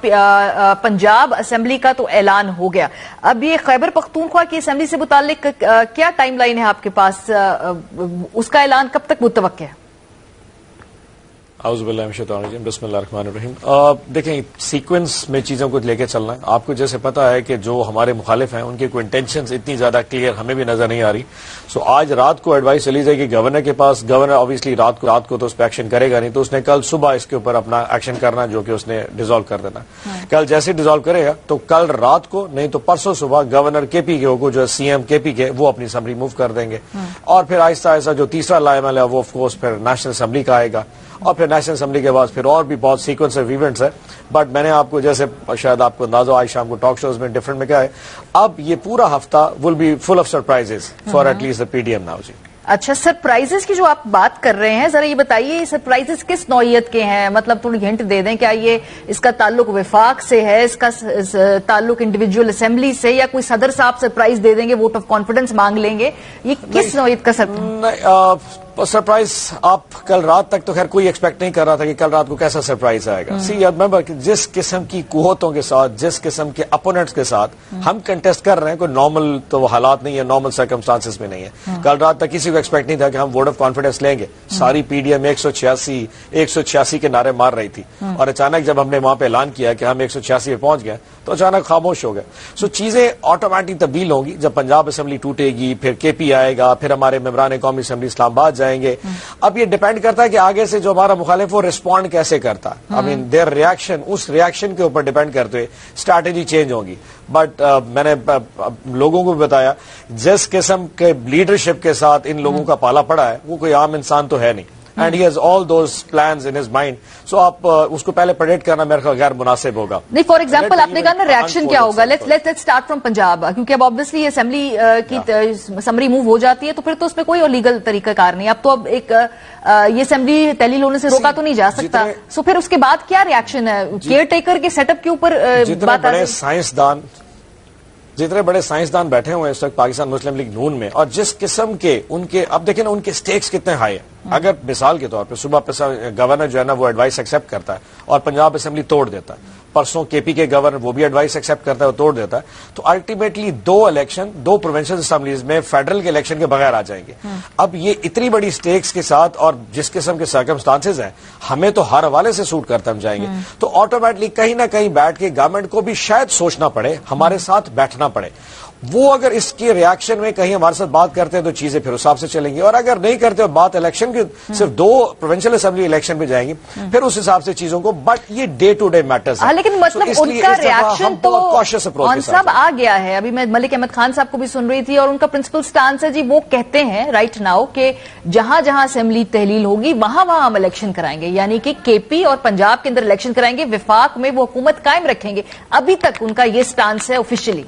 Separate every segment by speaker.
Speaker 1: Punjab assembly का तो ऐलान हो गया, अब ये खैबर पख्तूनख्वा की असेंबली से मुताल्लिक क्या टाइमलाइन है आपके पास? उसका ऐलान कब तक मुतवक्किल है?
Speaker 2: बिस्मिल्लाहिर्रहमानिर्रहीम। देखें, सीक्वेंस में चीजों को लेकर चलना है। आपको जैसे पता है कि जो हमारे मुखालिफ हैं उनकी कोई इंटेंशंस इतनी ज्यादा क्लियर हमें भी नजर नहीं आ रही। सो आज रात को एडवाइस चली जाएगी गवर्नर के पास। गवर्नर ऑब्वियसली रात को तो उस पर एक्शन करेगा नहीं, तो उसने कल सुबह इसके ऊपर अपना एक्शन करना, जो कि उसने डिसॉल्व कर देना। कल जैसे डिसॉल्व करेगा तो कल रात को नहीं तो परसों सुबह गवर्नर केपी के जो सीएम केपी के वो अपनी असम्बली मूव कर देंगे, और फिर आहिस्ता आहिस्ता जो तीसरा लाएमल है वो ऑफकोर्स फिर नेशनल असम्बली का आएगा, और फिर नेशनल असम्बली के बाद फिर और भी बहुत सीक्वेंस ऑफ इवेंट्स है। बट मैंने आपको जैसे शायद आपको अंदाजा आज शाम को टॉक शोज में डिफरेंट में क्या है, अब ये पूरा हफ्ता will be full of surprises for at least the PDM now ji.
Speaker 1: अच्छा, सरप्राइजेस की जो आप बात कर रहे हैं, जरा ये बताइए सरप्राइजेस किस नौइयत के हैं? मतलब थोड़ी हिंट दे दें, क्या ये इसका ताल्लुक विफाक से है, इसका ताल्लुक इंडिविजुअल असेंबली से, या कोई सदर साहब सरप्राइज दे देंगे, वोट ऑफ कॉन्फिडेंस मांग लेंगे? ये किस नौइयत का
Speaker 2: सरप्राइज आप कल रात तक तो खैर कोई एक्सपेक्ट नहीं कर रहा था कि कल रात को कैसा सरप्राइज आएगा। सी रिमेंबर कि जिस किस्म की कुव्वतों के साथ, जिस किस्म के अपोनेंट्स के साथ हम कंटेस्ट कर रहे हैं, कोई नॉर्मल तो हालात नहीं है, नॉर्मल सर्कमस्टांसेस में नहीं है। कल रात तक किसी को एक्सपेक्ट नहीं था कि हम वोट ऑफ कॉन्फिडेंस लेंगे। सारी पीडीएम 186 के नारे मार रही थी, और अचानक जब हमने वहां पे ऐलान किया कि हम 186 पे पहुंच गए तो अचानक खामोश हो गए। सो चीजें ऑटोमेटिक तब्दील होंगी जब पंजाब असेंबली टूटेगी, फिर केपी आएगा, फिर हमारे मेंबरान कौमी असेंबली इस्लामाबाद जाएंगे। अब ये डिपेंड करता है कि आगे से जो हमारा मुखालिफ वो रिस्पॉन्ड कैसे करता है। आई मीन देयर रिएक्शन, उस रिएक्शन के ऊपर डिपेंड करते हुए स्ट्रैटेजी चेंज होगी। बट मैंने लोगों को भी बताया, जिस किस्म के लीडरशिप के साथ इन लोगों का पाला पड़ा है वो कोई आम इंसान तो है नहीं, and he has all those plans in his mind. So आप उसको पहले प्रेडिक्ट करना मेरे ख्याल गैर मुनासिब होगा।
Speaker 1: नहीं, फॉर एग्जांपल आपने कहा ना रिएक्शन क्या होगा, लेट्स स्टार्ट फ्रॉम पंजाब, क्योंकि अब ऑब्वियसली असेंबली की समरी मूव हो जाती है तो फिर तो उसमें कोई और लीगल तरीकाकार नहीं। अब तो अब एक ये असेंबली तहलील होने से रोका तो नहीं जा सकता। सो फिर उसके बाद क्या रिएक्शन है? केयर टेकर के सेटअप के ऊपर बात आ रही है।
Speaker 2: जितने बड़े साइंसदान बैठे हुए हैं इस वक्त पाकिस्तान मुस्लिम लीग नून में, और जिस किस्म के उनके, अब देखें ना उनके स्टेक्स कितने हाई है। अगर मिसाल के तौर पे सुबह गवर्नर जो है ना वो एडवाइस एक्सेप्ट करता है और पंजाब असेंबली तोड़ देता है, परसों केपी के गवर्नर वो भी एडवाइस एक्सेप्ट करता है और तोड़ देता है, तो अल्टीमेटली दो प्रोविंशियल असेंबलीज में फेडरल के इलेक्शन के बगैर आ जाएंगे। अब ये इतनी बड़ी स्टेक्स के साथ और जिस किस्म के सर्कमस्टांसेस हैं, हमें तो हर हवाले से सूट करते हम जाएंगे, तो ऑटोमेटिकली कहीं ना कहीं बैठ के गवर्नमेंट को भी शायद सोचना पड़े, हमारे साथ बैठना पड़े। वो अगर इसके रिएक्शन में कहीं हमारे साथ बात करते हैं तो चीजें फिर उस हिसाब से चलेंगी, और अगर नहीं करते हो बात इलेक्शन की, सिर्फ 2 प्रोविंशियल असेंबली इलेक्शन में जाएंगी, फिर उस हिसाब से चीजों को, बट ये डे टू डे मैटर्स है।
Speaker 1: लेकिन मतलब उनका रिएक्शन तो कौन साहब आ गया है। अभी मैं मलिक अहमद खान साहब को भी सुन रही थी, और उनका प्रिंसिपल स्टांस है जी, वो कहते हैं राइट नाउ कि जहां जहां असेंबली तहलील होगी वहां वहां हम इलेक्शन कराएंगे, यानी कि केपी और पंजाब के अंदर इलेक्शन कराएंगे, विफाक में वो हुकूमत कायम रखेंगे। अभी तक उनका ये स्टांस है ऑफिशियली।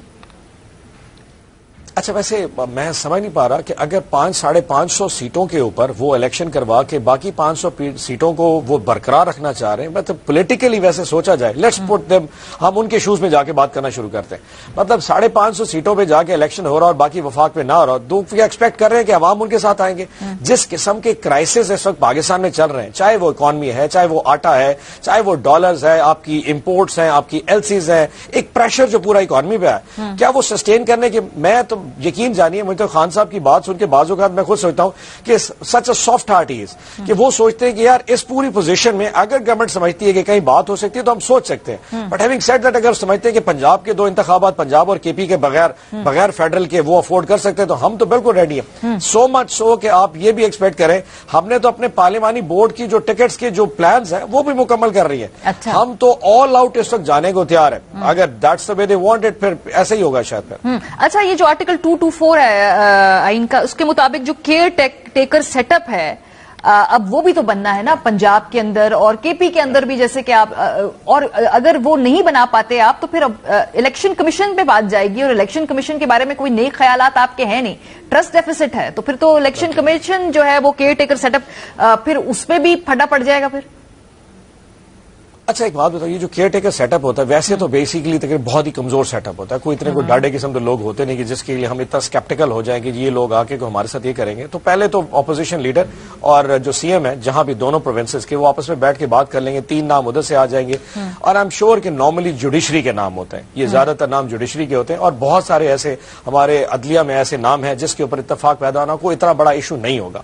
Speaker 2: अच्छा, वैसे मैं समझ नहीं पा रहा कि अगर 500-550 सीटों के ऊपर वो इलेक्शन करवा के बाकी 500 सीटों को वो बरकरार रखना चाह रहे हैं, मतलब पॉलिटिकली वैसे सोचा जाए, लेट्स पुट देम, हम उनके शूज में जाके बात करना शुरू करते हैं। मतलब 550 सीटों पे जाके इलेक्शन हो रहा और बाकी वफाक पे ना हो रहा, तो क्या एक्सपेक्ट कर रहे हैं कि अवाम उनके साथ आएंगे? जिस किस्म के क्राइसिस इस वक्त पाकिस्तान में चल रहे हैं, चाहे वो इकॉनमी है, चाहे वो आटा है, चाहे वो डॉलर्स है, आपकी इम्पोर्ट्स हैं, आपकी एलसीज है, एक प्रेशर जो पूरा इकॉनमी पे है, क्या वो सस्टेन करने के, मैं तो यकीन जानिए, मुझे तो खान साहब की बात सुन के बाजू का मैं खुद सोचता हूं कि सच अ सॉफ्ट हार्ट इज, कि वो सोचते हैं कि यार इस पूरी पोजीशन में अगर गवर्नमेंट समझती है कि कहीं बात हो सकती है तो हम सोच सकते हैं, बट हैविंग सेड दैट अगर समझते हैं कि पंजाब के 2 इंतखाबात पंजाब और केपी के बगैर फेडरल के वो अफोर्ड कर सकते हैं, तो हम तो बिल्कुल रेडी हैं। सो मच सो कि आप ये भी एक्सपेक्ट करें, हमने तो अपने पार्लिमानी बोर्ड की जो टिकट्स के जो प्लान्स हैं वो भी मुकम्मल कर रही है।
Speaker 1: अच्छा।
Speaker 2: हम तो ऑल आउट इस वक्त जाने को तैयार है, अगर that's the way they want it, फिर ऐसे ही होगा शायद फिर।
Speaker 1: अच्छा, ये जो आर्टिकल 224 है आइन का, उसके मुताबिक जो केयर टेकर सेटअप है, अब वो भी तो बनना है ना पंजाब के अंदर और केपी के अंदर भी, जैसे कि आप, और अगर वो नहीं बना पाते आप तो फिर इलेक्शन कमीशन पे बात जाएगी, और इलेक्शन कमीशन के बारे में कोई नए ख्यालात आपके हैं नहीं, ट्रस्ट डेफिसिट है, तो फिर तो इलेक्शन कमीशन जो है वो केयर टेकर सेटअप, फिर उसमें भी फटा पड़ जाएगा फिर।
Speaker 2: अच्छा एक बात बताओ, ये जो केयर टेकर सेटअप होता है वैसे तो बेसिकली तकरीबन बहुत ही कमजोर सेटअप होता है, कोई इतने कोई डाढ़े किस्म के लोग होते नहीं कि जिसके लिए हम इतना स्केप्टिकल हो जाए कि ये लोग आके को हमारे साथ ये करेंगे। तो पहले तो ऑपोजिशन लीडर और जो सीएम है जहां भी दोनों प्रोविंसेस के, वो आपस में बैठ के बात कर लेंगे, 3 नाम उधर से आ जाएंगे और आई एम श्योर कि नॉर्मली जुडिशरी के नाम होते हैं, ये ज्यादातर नाम जुडिशरी के होते हैं और बहुत सारे ऐसे हमारे अदलिया में ऐसे नाम है जिसके ऊपर इत्तेफाक पैदा होना कोई इतना बड़ा इशू नहीं होगा।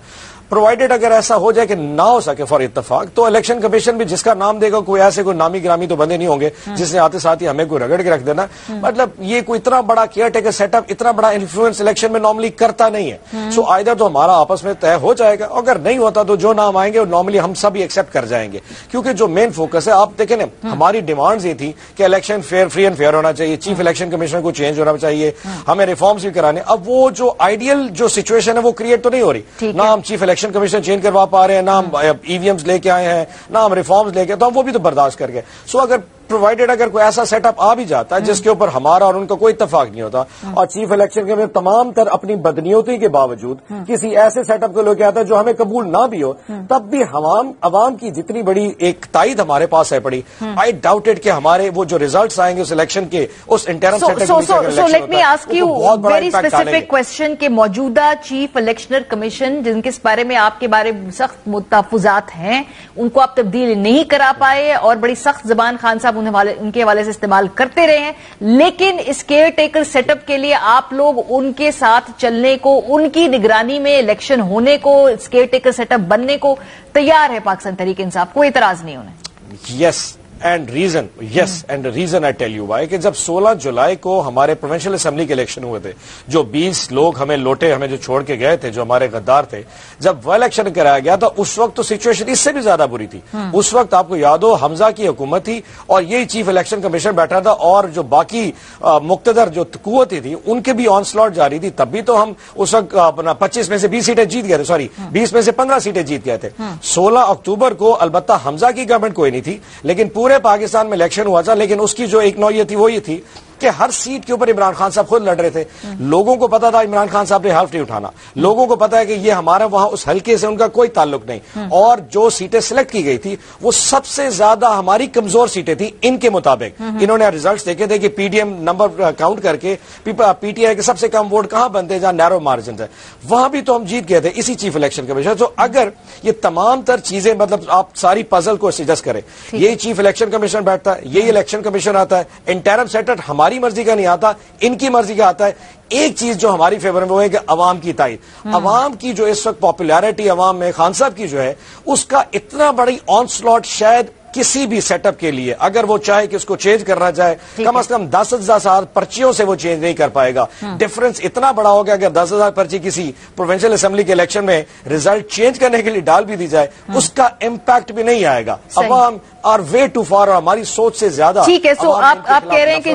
Speaker 2: प्रोवाइडेड अगर ऐसा हो जाए कि ना हो सके फॉर इत्तेफाक, तो इलेक्शन कमीशन भी जिसका नाम देगा, कोई ऐसे कोई नामी ग्रामी तो बंदे नहीं होंगे जिसने आते साथ ही हमें कोई रगड़ के रख देना। मतलब ये कोई इतना बड़ा केयर टेकर सेटअप, इतना बड़ा इन्फ्लुएंस इलेक्शन में नॉर्मली करता नहीं है। सो आइदर तो हमारा आपस में तय हो जाएगा, अगर नहीं होता तो जो नाम आएंगे नॉर्मली हम सब एक्सेप्ट कर जाएंगे, क्योंकि जो मेन फोकस है, आप देखें ना, हमारी डिमांड्स ये थी कि election fair, free and fair होना चाहिए, चीफ इलेक्शन कमिश्नर को चेंज होना चाहिए, हमें रिफॉर्म्स भी कराने। अब वो जो आइडियल जो सिचुएशन है वो क्रिएट तो नहीं हो रही, ना हम चीफ इलेक्शन कमिश्नर चेंज करवा पा रहे हैं, ना हम ईवीएम्स लेके आए हैं, ना हम रिफॉर्म्स लेके, तो हम वो भी तो बर्दाश्त कर गए। सो अगर प्रोवाइडेड अगर कोई ऐसा सेटअप आ भी जाता है जिसके ऊपर हमारा और उनका कोई इत्तेफाक नहीं होता और चीफ इलेक्शन के में तमाम तर अपनी बदनीयती के बावजूद किसी ऐसे सेटअप को लेके आता है जो हमें कबूल ना भी हो, तब भी अवाम की जितनी बड़ी एक ताईद हमारे पास है पड़ी, आई डाउटेड कि हमारे वो जो रिजल्ट्स आएंगे उस इलेक्शन के, उस interim
Speaker 1: so let me ask you very specific question के मौजूदा चीफ इलेक्शनर कमीशन जिनके बारे में आपके बारे में सख्त मुतहफुजात हैं, उनको आप तब्दील नहीं करा पाए और बड़ी सख्त जबान खान साहब उनके हवाले से इस्तेमाल करते रहे हैं, लेकिन इस केयर टेकर सेटअप के लिए आप लोग उनके साथ चलने को, उनकी निगरानी में इलेक्शन होने को, इस केयर टेकर सेटअप बनने को तैयार है पाकिस्तान तहरीक इंसाफ, कोई इतराज नहीं होना।
Speaker 2: Yes and reason I tell you why कि जब 16 जुलाई को हमारे प्रोविंशियल असेंबली के इलेक्शन हुए थे, जो 20 लोग हमें लौटे, हमें जो छोड़ के गए थे, जो हमारे गद्दार थे, जब वो इलेक्शन कराया गया था उस वक्त तो सिचुएशन इससे भी ज्यादा बुरी थी। उस वक्त आपको याद हो हमजा की हुकूमत थी और यही चीफ इलेक्शन कमीशन बैठा था और जो बाकी मुक्तदर जो कुव्वतें थी उनके भी ऑनस्लॉट जारी थी। तब भी तो हम उस वक्त अपना 25 में से 20 सीटें जीत गए थे, सॉरी 20 में से 15 सीटें जीत गए थे। 16 अक्टूबर को अलबत्ता हमजा की गवर्नमेंट कोई नहीं थी, लेकिन पूरे पाकिस्तान में इलेक्शन हुआ था, लेकिन उसकी जो एक नौयत थी वो ये थी कि हर सीट के ऊपर इमरान खान साहब खुद लड़ रहे थे। लोगों को पता था इमरान खान साहब ने हल्फ नहीं उठाना, लोगों को पता है कि ये हमारा वहां उस हल्के से उनका कोई ताल्लुक नहीं, और जो सीटें सिलेक्ट की गई थी वो सबसे ज्यादा हमारी कमजोर सीटें थी इनके मुताबिक। इन्होंने रिजल्ट्स देखे थे कि पीडीएम नंबर काउंट करके पीटीआई के सबसे कम वोट कहां बनते हैं, जहां नैरो मार्जिन है, वहां भी तो हम जीत गए थे इसी चीफ इलेक्शन कमीशन। तो अगर ये तमाम तर चीजें, मतलब आप सारी पजल को एडजस्ट करें, यही चीफ इलेक्शन कमीशन बैठता है, यही इलेक्शन कमीशन आता है, इंटरम सेटअप हमारी मर्जी का नहीं आता, इनकी मर्जी का आता है। एक चीज जो हमारी फेवर में वो है कि अवाम की ताईद, अवाम की जो इस वक्त पॉपुलैरिटी अवाम में खान साहब की जो है, उसका इतना बड़ी ऑनस्लॉट शायद किसी भी सेटअप के लिए, अगर वो चाहे कि उसको चेंज करना चाहे, कम से कम 10,000 पर्चियों से वो चेंज नहीं कर पाएगा। डिफरेंस इतना बड़ा हो गया कि 10,000 पर्ची किसी प्रोविंशियल असेंबली के इलेक्शन में रिजल्ट चेंज करने के लिए डाल भी दी जाए, उसका इम्पैक्ट भी नहीं आएगा। अवाम आर वे टू फार, हमारी सोच से ज्यादा।
Speaker 1: ठीक है, सो आप कह रहे हैं कि